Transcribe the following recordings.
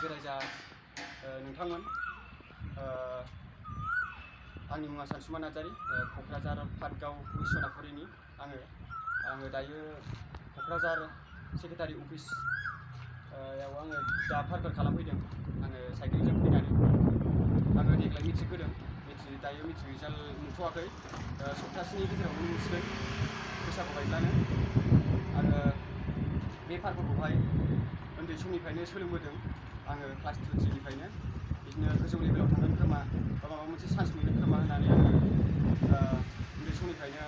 रायजो राजा नोंथांमोन आंनि मुङा सानसुमा नार्जारी क'क्राझार पाटगाव सनापुरिनि आङो दायो क'क्राझार सेक्रेटारि अफिस याव आङो दा पार्कल खालामफैदों आङो साइकेलजों फैनानै आङो देग्लाय मेट्रिक होदों दायो मेट्रिक रिजाल्ट मोनथ'वाखै सप्तासेनि गेजेरावनो मोनसिगोन बैसागु बायब्लानो आङो बे पार्कलखौहाय उन्दै समनिफ्रायनो सोलोंबोदों आङो क्लास 2-3 निफ्रायनो बिदिनो गोजौ लेभेलाव थांगोन खोमा बा माबा मोनसे चान्स मोनगोन खोमा होननानै आङो उन्दै समनिफ्रायनो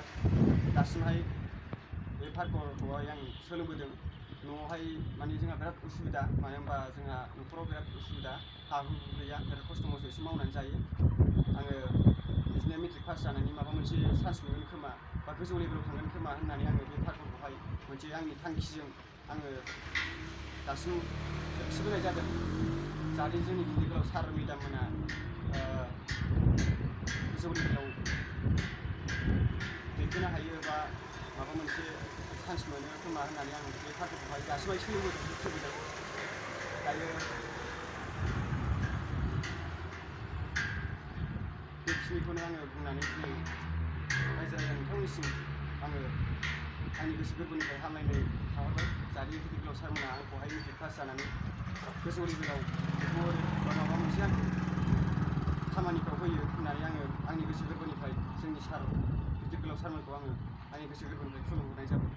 दासिमहाय बे पार्कलखौहाय आं सोलोंबोदों न'आवहाय माने जोंहा बिराद उसुबिदा मानो होनबा जोंहा न'खराव बिराद उसुबिदा हा हु गैया बिराद खस्थ' मस्थ'सो मावनानै जायो आङो बिदिनो मेट्रिक पास जानानै माबा मोनसे चान्स मोनगोन खोमा बा गोजौ लेभेलाव थांगोन खोमा होननानै आङो बे पार्कलखौहाय मोनसे आंनि थांखिजों आङो दासिम होसोबोनाय जादों जाहाथे जोंनि गिदिर गोलाव सार मेडाम मोना गोजौ लेभेलाव दैखोनो हायो बा माबा मोनसे चान्स मोनो खोमा होननानै आं बे पार्कलखौहाय दासिमहाय सोलोंबोदों दायो बेखिनिखौनो आङो बुंनानै दिनै रायजो राजा नोंथांमोननिसिम आङो आंनि गोसो गोरबोनिफ्राय हामलायनाय थाहरबाय जाहाथे गिदिर गोलाव सारमोना आंखौहाय मेट्रिक पास जानानै गोजौ लेभेलाव दैखोहरो बा माबा मोनसे आंखौ खामानिफ्राव होयो होननानै आङो आंनि गोसो गोरबोनिफ्राय जोंनि सार गिदिर गोलाव सारमोनखौ आङो आंनि गोसो गोरबोनिफ्राय खुलुमहरनाय जाबाय।